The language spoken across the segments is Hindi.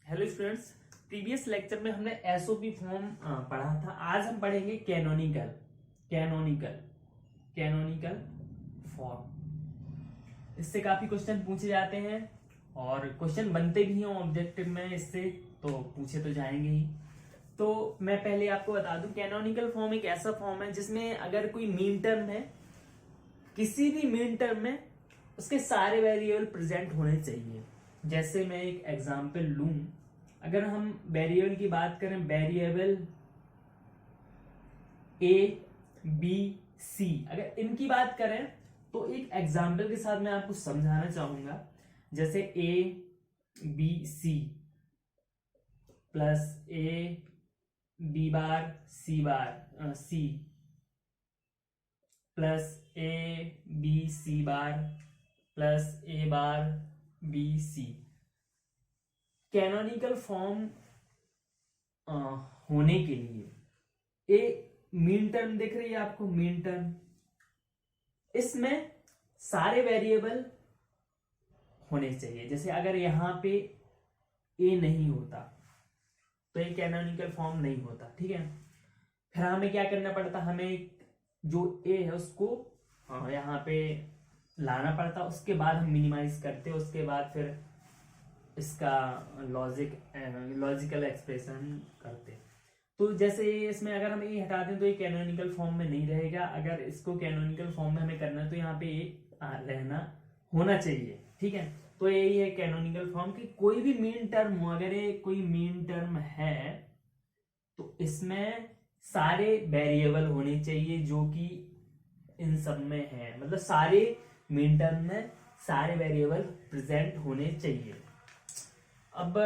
हेलो स्टूडेंट्स, प्रीवियस लेक्चर में हमने एसओपी फॉर्म पढ़ा था। आज हम पढ़ेंगे कैनोनिकल कैनोनिकल कैनोनिकल फॉर्म। इससे काफी क्वेश्चन पूछे जाते हैं और क्वेश्चन बनते भी हैं ऑब्जेक्टिव में, इससे तो पूछे तो जाएंगे ही। तो मैं पहले आपको बता दूं, कैनोनिकल फॉर्म एक ऐसा फॉर्म है जिसमें अगर कोई मीन टर्म है, किसी भी मीन टर्म में उसके सारे वेरिएबल प्रेजेंट होने चाहिए। जैसे मैं एक एग्जांपल लूं, अगर हम वेरिएबल की बात करें, वेरिएबल ए बी सी, अगर इनकी बात करें तो एक एग्जांपल के साथ मैं आपको समझाना चाहूंगा। जैसे A B C plus A B bar C plus A B C bar plus A bar B C. Canonical form होने के लिए ए मीन टर्म दिख रही है आपको, मीन टर्म, इसमें सारे वेरिएबल होने चाहिए। जैसे अगर यहां पे ए नहीं होता तो ये कैनोनिकल फॉर्म नहीं होता, ठीक है। फिर हमें क्या करना पड़ता, हमें जो ए है उसको यहाँ पे लाना पड़ता, उसके बाद हम मिनिमाइज करते, उसके बाद फिर इसका लॉजिकल एक्सप्रेशन करते। तो जैसे इसमें अगर हम ए हटा दें तो ये कैनोनिकल फॉर्म में नहीं रहेगा। अगर इसको कैनोनिकल फॉर्म में हमें करना है तो यहाँ पे ए रहना होना चाहिए, ठीक है। तो यही है कैनोनिकल फॉर्म की कोई भी मीन टर्म हो, अगर ये कोई मीन टर्म है तो इसमें सारे वेरिएबल होने चाहिए जो कि इन सब में है, मतलब सारे मीन टर्म में सारे वेरिएबल प्रेजेंट होने चाहिए। अब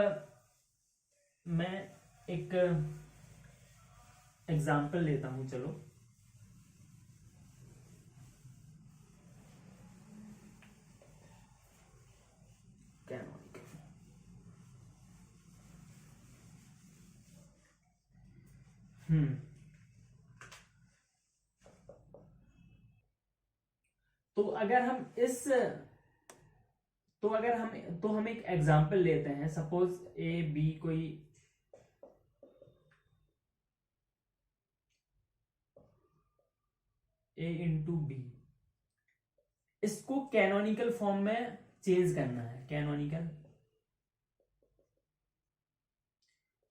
मैं एक एग्जाम्पल लेता हूं, चलो। तो अगर हम इस तो हम एक एग्जाम्पल लेते हैं। सपोज ए बी कोई ए इंटू बी, इसको कैनोनिकल फॉर्म में चेंज करना है।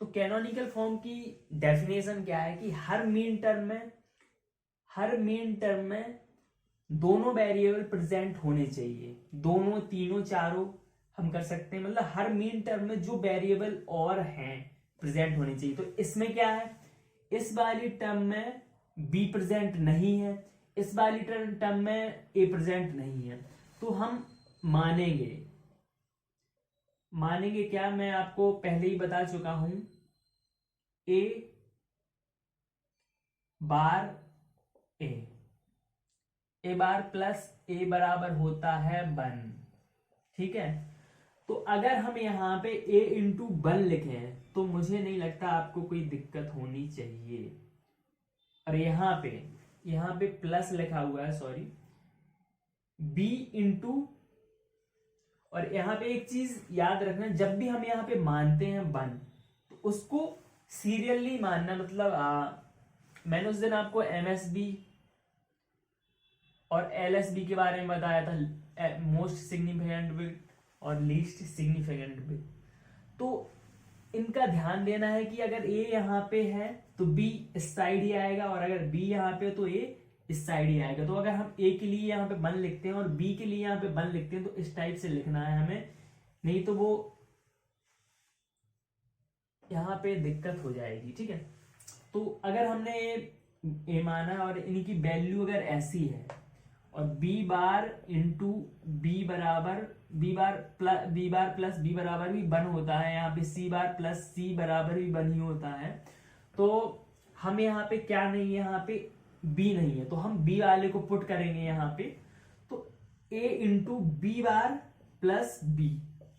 तो कैनोनिकल फॉर्म की डेफिनेशन क्या है कि हर मीन टर्म में दोनों वेरिएबल प्रेजेंट होने चाहिए। दोनों, तीनों, चारों हम कर सकते हैं, मतलब हर मीन टर्म में जो वेरिएबल और हैं प्रेजेंट होने चाहिए। तो इसमें क्या है, इस वाली टर्म में बी प्रेजेंट नहीं है, इस वाली टर्म में ए प्रेजेंट नहीं है। तो हम मानेंगे क्या, मैं आपको पहले ही बता चुका हूं, ए बार ए बार प्लस ए बराबर होता है 1, ठीक है। तो अगर हम यहाँ पे ए इंटू 1 लिखे तो मुझे नहीं लगता आपको कोई दिक्कत होनी चाहिए। और यहाँ पे प्लस लिखा हुआ है, सॉरी, बी इंटू, और यहाँ पे एक चीज याद रखना, जब भी हम यहाँ पे मानते हैं 1 तो उसको सीरियली मानना। मतलब मैंने उस दिन आपको एमएसबी और एलएसबी के बारे में बताया था, मोस्ट सिग्निफिकेंट बिट और लीस्ट सिग्निफिकेंट बिट। तो इनका ध्यान देना है कि अगर ए यहाँ पे है तो बी इस साइड ही आएगा, और अगर बी यहाँ पे तो ए इस साइड ही आएगा। तो अगर हम ए के लिए यहाँ पे 1 लिखते हैं और बी के लिए यहाँ पे 1 लिखते हैं तो इस टाइप से लिखना है हमें, नहीं तो वो यहाँ पे दिक्कत हो जाएगी, ठीक है। तो अगर हमने ए माना और इनकी वैल्यू अगर ऐसी है और बी बार इंटू बी बराबर बी बार प्लस बी बराबर भी 1 होता है, यहाँ पे सी बार प्लस सी बराबर भी 1 ही होता है। तो हम यहाँ पे क्या नहीं है, यहाँ पे बी नहीं है, तो हम बी वाले को पुट करेंगे यहाँ पे। तो A into B bar plus B,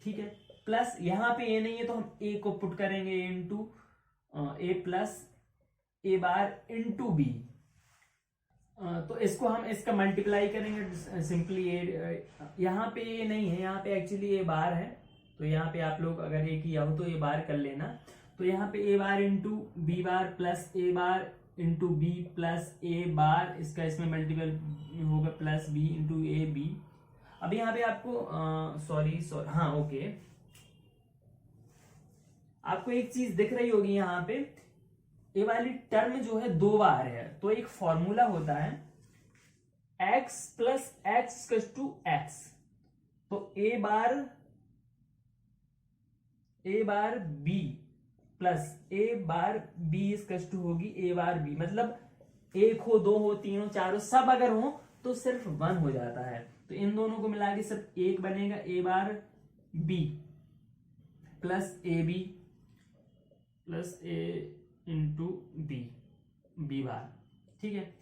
ठीक है, प्लस यहाँ पे ए नहीं है तो हम ए को पुट करेंगे, ए into A plus A bar into B. तो इसको हम इसका मल्टीप्लाई करेंगे सिंपली। ए यहाँ पे ए नहीं है, यहाँ पे एक्चुअली ए बार है, तो यहाँ पे आप लोग अगर ए किया हो तो ए बार कर लेना। तो यहाँ पे A bar into B bar plus A bar into B plus A bar, इसका इसमें मल्टीपल होगा plus B into A B. अब यहाँ पे आपको सॉरी हाँ ओके, आपको एक चीज दिख रही होगी यहाँ पे, ए वाली टर्म जो है 2 बार है, तो एक फॉर्मूला होता है x plus X two X. तो A bar B plus A bar B इसकस टू होगी ए बार बी, मतलब 1 हो 2 हो 3 हो 4 हो, सब अगर हो तो सिर्फ 1 हो जाता है। तो इन दोनों को मिला के सिर्फ 1 बनेगा, A bar B plus A B plus A into B bar. ठीक है,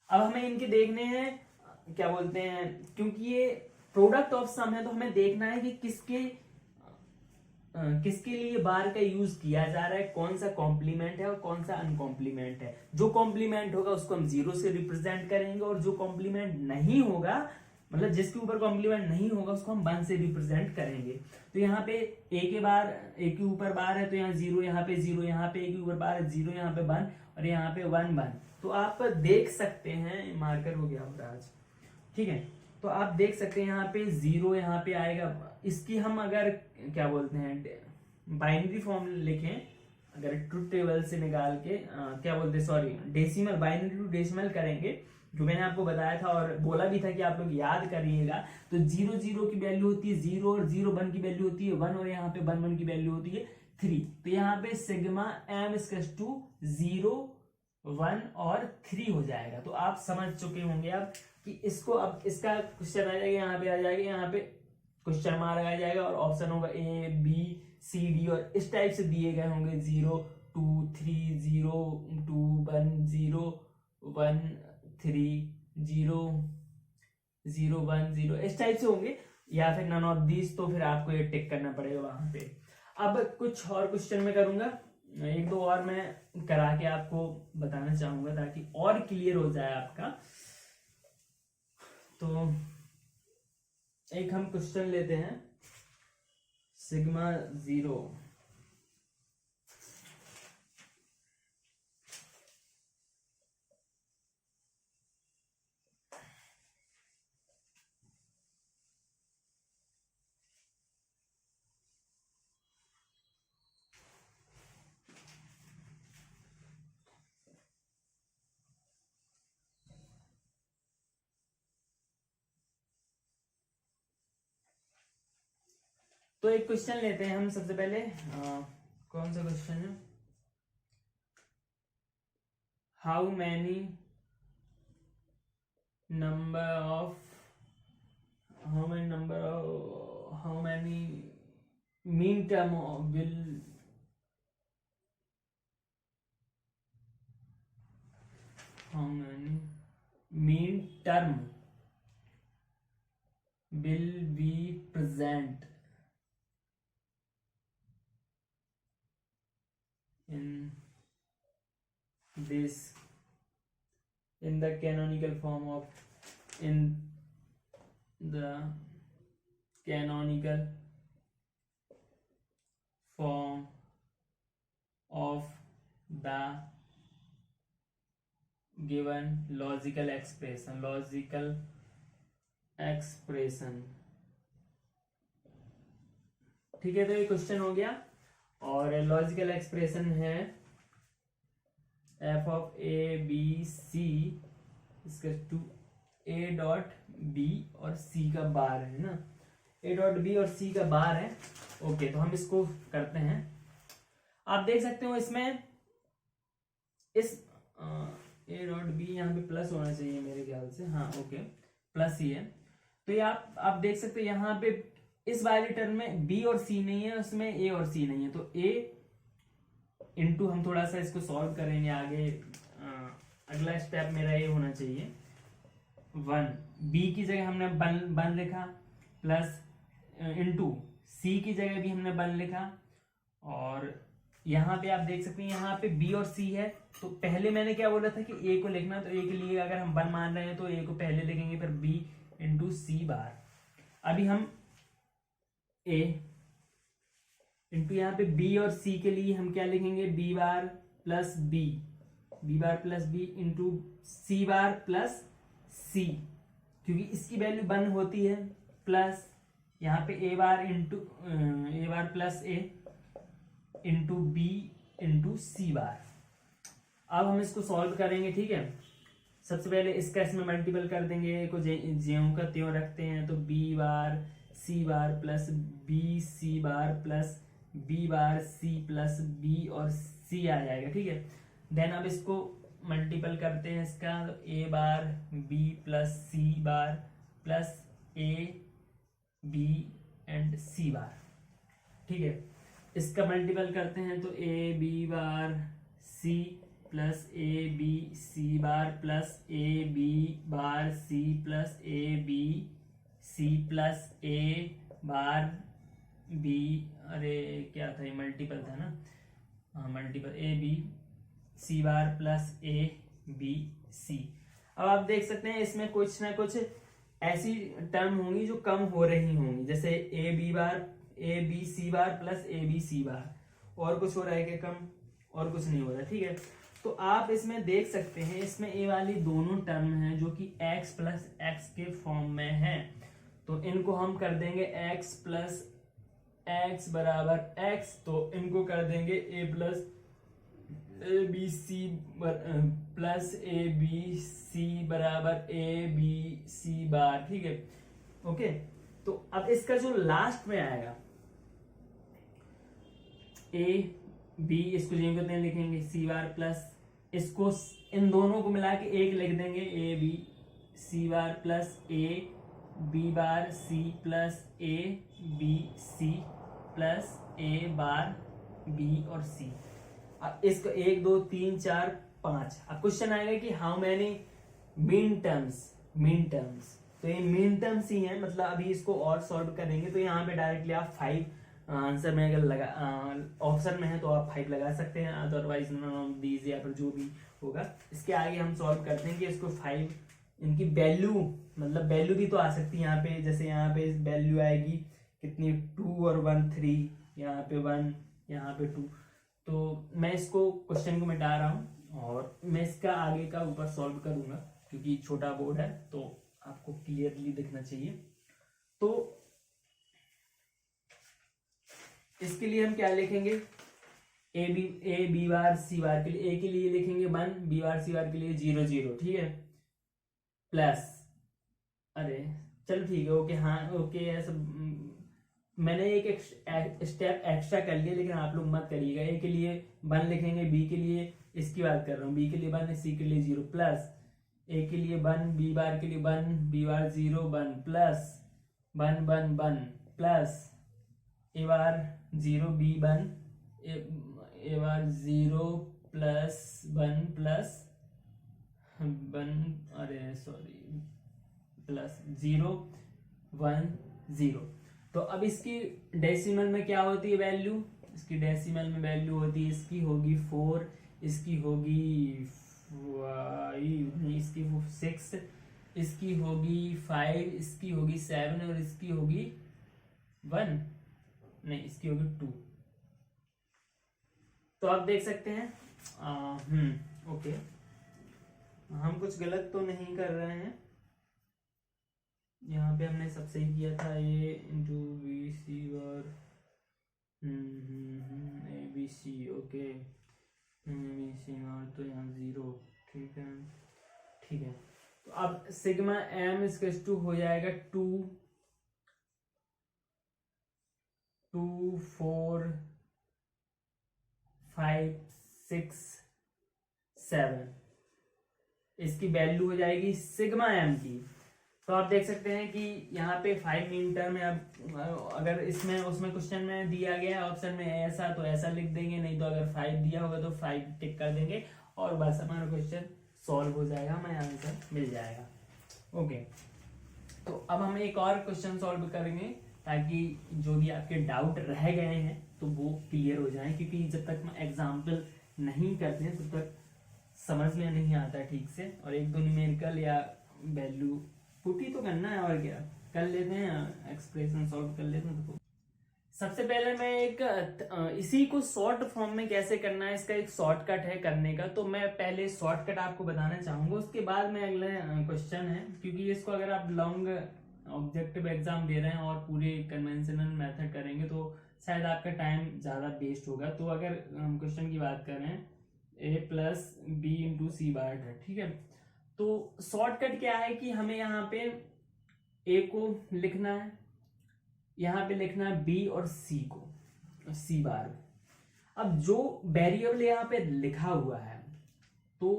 अब हमें इनके देखने हैं क्या बोलते हैं, क्योंकि ये प्रोडक्ट ऑफ सम है तो हमें देखना है कि किसके लिए बार का यूज किया जा रहा है, कौन सा कॉम्प्लीमेंट है और कौन सा अनकॉम्प्लीमेंट है। जो कॉम्प्लीमेंट होगा उसको हम 0 से रिप्रेजेंट करेंगे, और जो कॉम्प्लीमेंट नहीं होगा, मतलब जिसके ऊपर कॉम्प्लीमेंट नहीं होगा, उसको हम 1 से रिप्रेजेंट करेंगे। तो यहाँ पे ए के ऊपर बार है तो यहाँ 0, यहाँ पे 0, यहाँ पे ए के ऊपर बार है 0, यहाँ पे 1 और यहाँ पे 1 1। तो आप देख सकते हैं, मार्कर हो गया होगा आज, ठीक है। तो आप देख सकते हैं यहाँ पे 0 यहाँ पे आएगा। इसकी हम अगर क्या बोलते हैं बाइनरी फॉर्म लिखें, अगर ट्रुथ टेबल से निकाल के क्या बोलते हैं sorry decimal, binary to decimal करेंगे, जो मैंने आपको बताया था और बोला भी था कि आप लोग याद करिएगा। तो 0 0 की वैल्यू होती है 0 और 0 1 की वैल्यू होती है 1 और यहाँ पे 1 1 की वैल्यू होती है 3। तो यहाँ पे सिग्मा m इक्वल्स टू 0 1 और 3 हो जाएगा। तो आप समझ चुके होंगे अब कि इसको, अब इसका क्वेश्चन आ जाएगा, यहाँ पे आ जाएगा, यहाँ पे क्वेश्चन मार्क आ जाएगा और ऑप्शन होगा ए बी सी डी, और इस टाइप से दिए गए होंगे 0 2 3 0 2 1 0 1 3 0 0 1 0, इस टाइप से होंगे, या फिर नन ऑफ दीज। तो फिर आपको ये टिक करना पड़ेगा वहां पे। अब कुछ और क्वेश्चन में करूंगा, 1 2 और मैं करा के आपको बताना चाहूंगा ताकि और क्लियर हो जाए आपका। तो एक हम क्वेश्चन लेते हैं, सिग्मा 0 तो एक क्वेश्चन लेते हैं हम सबसे पहले। कौन सा क्वेश्चन है, how many mean term will be present in the canonical form of the given logical expression। ठीक है, तो ये क्वेश्चन हो गया, और लॉजिकल एक्सप्रेशन है f of A B C to A dot B और सी का बार है ना, ए डॉट बी और सी का बार है। ओके, तो हम इसको करते हैं। आप देख सकते हो इसमें इस ए डॉट बी यहाँ पे प्लस होना चाहिए मेरे ख्याल से, हाँ ओके प्लस ही है। तो ये आप देख सकते हो यहाँ पे इस वाली टर्म में बी और सी नहीं है, उसमें ए और सी नहीं है, तो ए इंटू, हम थोड़ा सा इसको सॉल्व करेंगे आगे। अगला स्टेप मेरा ये होना चाहिए 1, बी की जगह हमने 1 लिखा, प्लस इंटू सी की जगह भी हमने 1 लिखा, और यहाँ पे आप देख सकते हैं यहाँ पे बी और सी है। तो पहले मैंने क्या बोला था कि ए को लिखना, तो ए के लिए अगर हम 1 मान रहे हैं तो ए को पहले लिखेंगे, फिर बी इंटू सी बार। अभी हम ए इंटू यहाँ पे बी और सी के लिए हम क्या लिखेंगे, B bar plus B, B bar plus B into C bar plus C, क्योंकि इसकी वैल्यू 1 होती है, प्लस यहाँ पे A bar into A bar plus A into B into C bar. अब हम इसको सॉल्व करेंगे, ठीक है। सबसे पहले इसका इसमें मल्टीपल कर देंगे, को ज्यों का त्यों रखते हैं, तो B bar C bar plus B C bar plus B bar C plus B और सी आ जाएगा, ठीक है। देन अब इसको मल्टीपल करते हैं इसका, तो A bar B plus C bar plus A B and C bar, ठीक है। इसका मल्टीपल करते हैं तो A B bar C plus A B C bar plus A B bar C plus A B C plus A bar B, अरे क्या था ये, मल्टीपल था ना, हाँ multiple, A B C bar plus A B C. अब आप देख सकते हैं इसमें कुछ ना कुछ ऐसी टर्म होंगी जो कम हो रही होंगी, जैसे A B bar A B C bar plus A B C bar, और कुछ हो रहा है क्या कम, और कुछ नहीं हो रहा, ठीक है। तो आप इसमें देख सकते हैं इसमें ए वाली दोनों टर्म हैं जो कि x प्लस एक्स के फॉर्म में है, तो इनको हम कर देंगे x प्लस एक्स बराबर x, तो इनको कर देंगे A plus A B C plus A B C बराबर ए बी सी बार, ठीक है, ओके। तो अब इसका जो लास्ट में आएगा ए बी, इसको जिनको तें लिखेंगे सी बार प्लस, इसको इन दोनों को मिला के एक लिख देंगे, A B C bar plus A B bar C plus A B C plus A bar B और सी। अब इसको 1 2 3 4 5, अब क्वेश्चन आएगा कि how many mean terms, mean terms, तो ये मीन टर्म्स ही है, मतलब अभी इसको और सॉल्व करेंगे तो यहाँ पे डायरेक्टली आप 5 आंसर में अगर लगा ऑप्शन में है तो आप 5 लगा सकते हैं, अदरवाइज दीजिए या फिर जो भी होगा। इसके आगे हम सॉल्व करते हैं कि इसको 5 इनकी वैल्यू, मतलब वैल्यू भी तो आ सकती है यहाँ पे, जैसे यहाँ पे वैल्यू आएगी कितनी 2 और 1 3, यहाँ पे 1 यहाँ पे 2, तो मैं इसको क्वेश्चन को मिटा रहा हूँ और मैं इसका आगे का ऊपर सॉल्व करूंगा, क्योंकि छोटा बोर्ड है तो आपको क्लियरली दिखना चाहिए। तो इसके लिए हम क्या लिखेंगे, ए बी बार सी बार के लिए, ए के लिए लिखेंगे 1, बी बार सी बार के लिए 0 0, ठीक है, प्लस, अरे चलो ठीक है, ओके, हाँ ओके, ऐसा मैंने एक स्टेप एक्स्ट्रा कर लिया, लेकिन आप लोग मत करिएगा। ए के लिए 1 लिखेंगे, बी के लिए, इसकी बात कर रहा हूँ, बी के लिए 1 सी के लिए 0, प्लस ए के लिए 1 बी बार के लिए 1 B bar 0 1 plus 1 1 1 plus A bar 0 B 1 A bar 0 plus 1 plus 1, अरे सॉरी, प्लस 0 1 0। तो अब इसकी डेसिमल में क्या होती है वैल्यू, इसकी डेसिमल में वैल्यू होती है, इसकी होगी 4, इसकी होगी 5, इसकी 6, इसकी होगी 5, इसकी होगी 7 और इसकी होगी 1, नहीं इसकी होगी 2। तो आप देख सकते हैं ओके, हम कुछ गलत तो नहीं कर रहे हैं, यहाँ पे हमने सब सही किया था, A into B C bar A B C, okay, B C bar तो यहाँ 0, ठीक है, ठीक है। तो अब सिग्मा एम इक्वल टू हो जाएगा 2 2 4 5 6 7, इसकी वैल्यू हो जाएगी सिग्मा एम की। तो आप देख सकते हैं कि यहाँ पे 5 मीन टर्म है। अब अगर इसमें उसमें क्वेश्चन में दिया गया है ऑप्शन में ऐसा तो ऐसा लिख देंगे, नहीं तो अगर 5 दिया होगा तो 5 टिक कर देंगे और बस हमारा क्वेश्चन सॉल्व हो जाएगा, हमें आंसर मिल जाएगा। ओके, तो अब हम एक और क्वेश्चन सॉल्व करेंगे ताकि जो भी आपके डाउट रह गए हैं तो वो क्लियर हो जाए, क्योंकि जब तक हम एग्जाम्पल नहीं करते हैं तब तक समझ में नहीं आता ठीक से, और 1 2 न्यूमेरिकल या वैल्यू पुट ही तो करना है और क्या कर लेते हैं, एक्सप्रेशन सॉल्व कर लेते हैं। तो सबसे पहले मैं इसी को शॉर्ट फॉर्म में कैसे करना है, इसका एक शॉर्टकट है करने का, तो मैं पहले शॉर्टकट आपको बताना चाहूंगा, उसके बाद में अगला क्वेश्चन है, क्योंकि इसको अगर आप लॉन्ग ऑब्जेक्टिव एग्जाम दे रहे हैं और पूरे कन्वेंशनल मेथड करेंगे तो शायद आपका टाइम ज़्यादा वेस्ट होगा। तो अगर हम क्वेश्चन की बात करें a+b/c है, ठीक है, तो शॉर्टकट क्या है कि हमें यहाँ पे a को लिखना है, यहाँ पे लिखना है b और c को, c'। अब जो वेरिएबल यहाँ पे लिखा हुआ है तो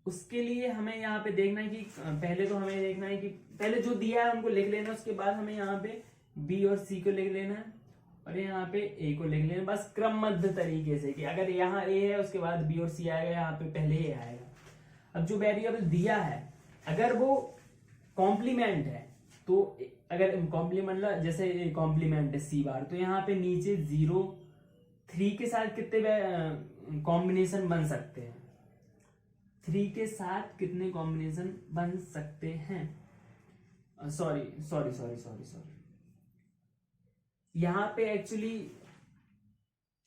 उसके लिए हमें यहाँ पे देखना है कि पहले तो हमें देखना है कि पहले जो दिया है उनको लिख लेना, उसके बाद हमें यहाँ पे b और c को लिख लेना है और यहाँ पे a को लिख लेना, बस क्रमबद्ध तरीके से, कि अगर यहाँ a है उसके बाद b और c आएगा, यहाँ पे पहले a आएगा। अब जो वेरिएबल दिया है अगर वो कॉम्प्लीमेंट है तो अगर कॉम्प्लीमेंट जैसे कॉम्प्लीमेंट है c', तो यहाँ पे नीचे 0 3 के साथ कितने कॉम्बिनेशन बन सकते हैं, 3 के साथ कितने कॉम्बिनेशन बन सकते हैं, सॉरी, यहाँ पे एक्चुअली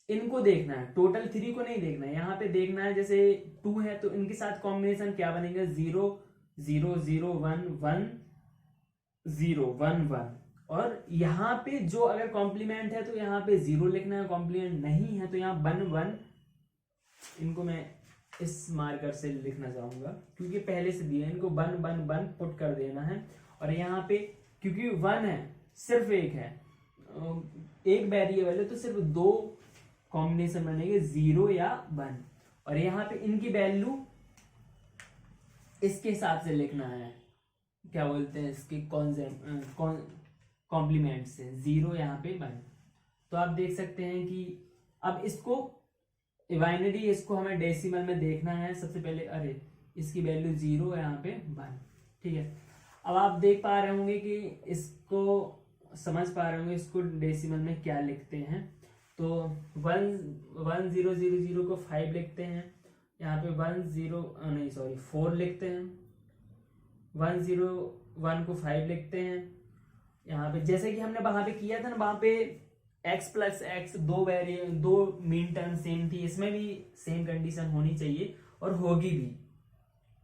इनको देखना है, टोटल 3 को नहीं देखना है, यहाँ पे देखना है जैसे 2 है तो इनके साथ कॉम्बिनेशन क्या बनेगा, 0 0 0 1 1 0 1 1, और यहाँ पे जो अगर कॉम्प्लीमेंट है तो यहाँ पे 0 लिखना है, कॉम्प्लीमेंट नहीं है तो यहाँ 1 1, इनको मैं इस मार्कर से लिखना चाहूंगा क्योंकि पहले से दिया है, इनको 1 1 1 पुट कर देना है। और यहाँ पे क्योंकि 1 है, सिर्फ एक है, एक वेरिएबल है तो सिर्फ 2 कॉम्बिनेशन बनेंगे, 0 या 1, और यहाँ पे इनकी वैल्यू इसके हिसाब से लिखना है, क्या बोलते हैं इसके कॉम्प्लीमेंट से, 0 यहाँ पे 1। तो आप देख सकते हैं कि अब इसको बाइनरी, इसको हमें डेसिमल में देखना है सबसे पहले, अरे इसकी वैल्यू 0 यहाँ पे 1, ठीक है। अब आप देख पा रहे होंगे कि इसको समझ पा रहे होंगे इसको डेसिमल में क्या लिखते हैं, तो 1 0 0 0 को 5 लिखते हैं, यहाँ पे 4 लिखते हैं, 1 0 1 को 5 लिखते हैं, यहाँ पे जैसे कि हमने वहां पे किया था ना, वहां पे x+x दो मीन टर्म सेम थी, इसमें भी सेम कंडीशन होनी चाहिए और होगी भी।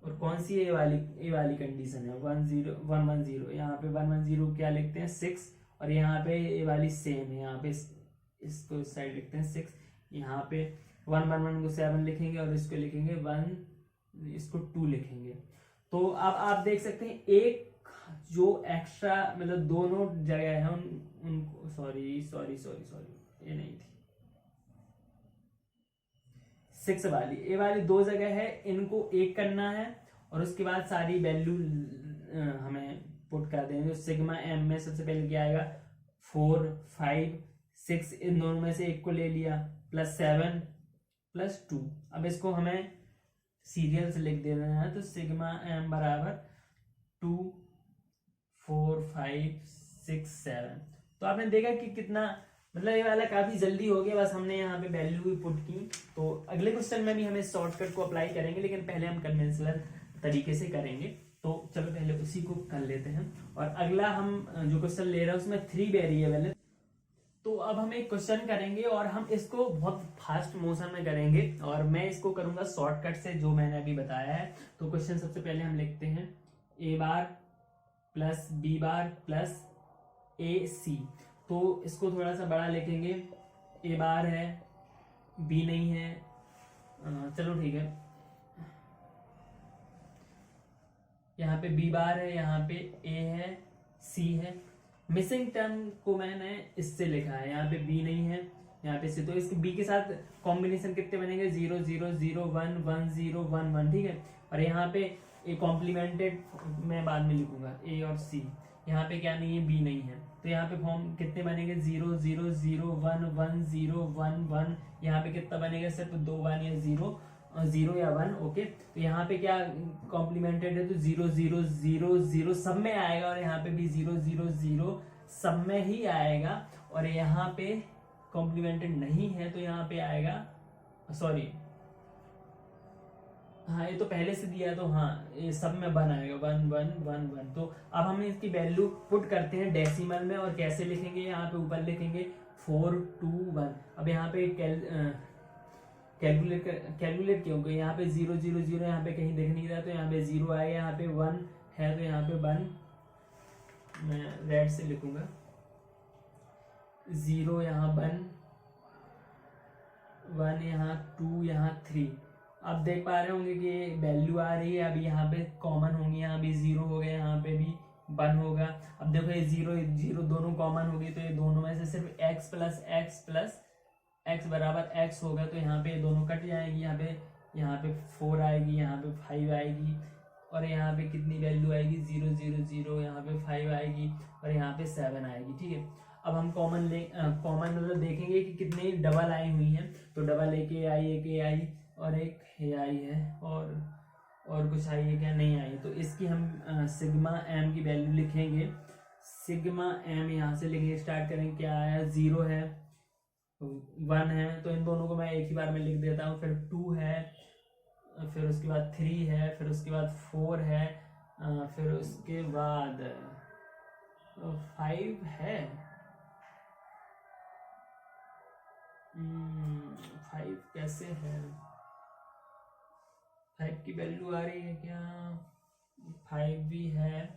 और कौन सी ए वाली कंडीशन है, 1 0 1 1 0, यहाँ पे 1 1 0 क्या लिखते हैं 6, और यहाँ पे ए वाली सेम है, यहाँ पे इसको इस साइड लिखते हैं 6, यहाँ पे 1 1 1 को 7 लिखेंगे और इसको लिखेंगे 1, इसको 2 लिखेंगे। तो अब आप देख सकते हैं एक जो एक्स्ट्रा मतलब दोनों जगह है उनको सॉरी ये नहीं थी, 6 वाली ए वाली 2 जगह है, इनको एक करना है और उसके बाद सारी वैल्यू हमें पुट कर देंगे। तो सिग्मा एम में सबसे पहले क्या आएगा, 4 5 6, इन दोनों में से एक को ले लिया, +7 +2। अब इसको हमें सीरियल से लिख देना है, तो सिग्मा एम बराबर 2 4 5 6 7। तो आपने देखा कि कितना मतलब ये वाला काफी जल्दी हो गया, बस हमने यहाँ पे वैल्यू भी पुट की। तो अगले क्वेश्चन में भी हम इस शॉर्टकट को अप्लाई करेंगे, लेकिन पहले हम कन्वेंशनल तरीके से करेंगे। तो चलो पहले उसी को कर लेते हैं। और अगला हम जो क्वेश्चन ले रहे हैं उसमें 3 वेरिएबल है। तो अब हम एक क्वेश्चन करेंगे और हम इसको बहुत फास्ट मोशन में करेंगे और मैं इसको करूंगा शॉर्टकट से जो मैंने अभी बताया है। तो क्वेश्चन सबसे पहले हम लिखते हैं a' + b' + ac। तो इसको थोड़ा सा बड़ा लिखेंगे, a' है, b नहीं है, चलो ठीक है, यहाँ पे b' है, यहाँ पे a है, c है। मिसिंग टर्म को मैंने इससे लिखा है, यहाँ पे b नहीं है, यहाँ पे c। तो इसके b के साथ कॉम्बिनेशन कितने बनेंगे, 0 0 0 1 1 0 1 1, ठीक है। और यहाँ पे ए कॉम्प्लीमेंटेड मैं बाद में लिखूंगा a और c। यहाँ पे क्या नहीं है, b नहीं है, तो यहाँ पे फॉर्म कितने बनेंगे, 0 0 0 1 1 0 1 1। यहाँ पे कितना बनेगा, सिर्फ 2 1 या 0 या 1, ओके। तो यहाँ पे क्या कॉम्प्लीमेंटेड है, तो 0 0 0 0 सब में आएगा, और यहाँ पे भी 0 0 0 सब में ही आएगा। और यहाँ पे कॉम्प्लीमेंटेड नहीं है तो यहाँ पे आएगा, सॉरी हाँ ये तो पहले से दिया है, तो हाँ ये सब में 1 आएगा, 1 1 1 1। तो अब हम इसकी वैल्यू पुट करते हैं डेसिमल में, और कैसे लिखेंगे, यहाँ पे ऊपर लिखेंगे 4 2 1। अब यहाँ पे कैलकुलेट क्योंकि यहाँ पे 0 0 0 यहाँ पे कहीं दिख नहीं रहा, तो यहाँ पे 0 आएगा, यहाँ पे 1 है तो यहाँ पे 1 मैं रेड से लिखूंगा, 0 यहाँ 1 1 यहाँ 2 यहाँ 3। आप देख पा रहे होंगे कि वैल्यू आ रही है, अभी यहाँ पे कॉमन होंगी, यहाँ भी 0 हो गया, यहाँ पे भी 1 होगा। अब देखो ये 0 0 दोनों कॉमन होगी, तो ये दोनों में से सिर्फ x प्लस x बराबर x होगा, तो यहाँ पे ये दोनों कट जाएंगी, यहाँ पे 4 आएगी, यहाँ पे 5 आएगी, और यहाँ पे कितनी वैल्यू आएगी, 0 0 0, यहाँ पे 5 आएगी, और यहाँ पे 7 आएगी। ठीक है, अब हम कॉमन मतलब देखेंगे कि कितनी डबल आई हुई हैं, तो डबल एक ए आई और एक ए आई है, और कुछ आई है क्या, नहीं आई। तो इसकी हम सिग्मा एम की वैल्यू लिखेंगे, सिग्मा एम यहाँ से लिखने स्टार्ट करेंगे, क्या आया, 0 है 1 है, तो इन दोनों को मैं एक ही बार में लिख देता हूँ, फिर 2 है, फिर उसके बाद 3 है, फिर उसके बाद 4 है, फिर उसके बाद 5 है, 5 कैसे है, 5 की वैल्यू आ रही है क्या, 5 भी है,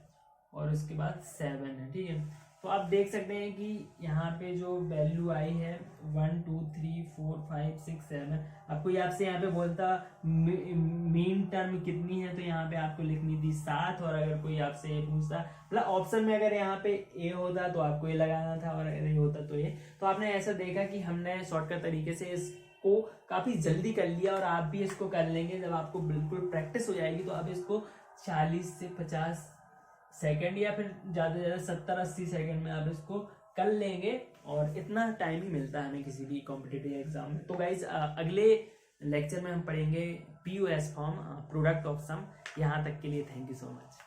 और उसके बाद 7 है। ठीक है, तो आप देख सकते हैं कि यहाँ पे जो वैल्यू आई है 1 2 3 4 5 6 7, आपको आपसे यहाँ पे बोलता मीन टर्म कितनी है, तो यहाँ पे आपको लिखनी थी 7, और अगर कोई आपसे ये पूछता, मतलब ऑप्शन में अगर यहाँ पे ए होता तो आपको ये लगाना था, और अगर ये होता तो ये। तो आपने ऐसा देखा कि हमने शॉर्टकट तरीके से इसको काफी जल्दी कर लिया, और आप भी इसको कर लेंगे जब आपको बिल्कुल प्रैक्टिस हो जाएगी, तो आप इसको 40 से 50 सेकंड या फिर ज़्यादा से ज़्यादा 70-80 सेकंड में आप इसको कर लेंगे, और इतना टाइम ही मिलता है हमें किसी भी कॉम्पिटिटिव एग्जाम में। तो गाइज अगले लेक्चर में हम पढ़ेंगे POS form, product of some. यहाँ तक के लिए थैंक यू सो मच।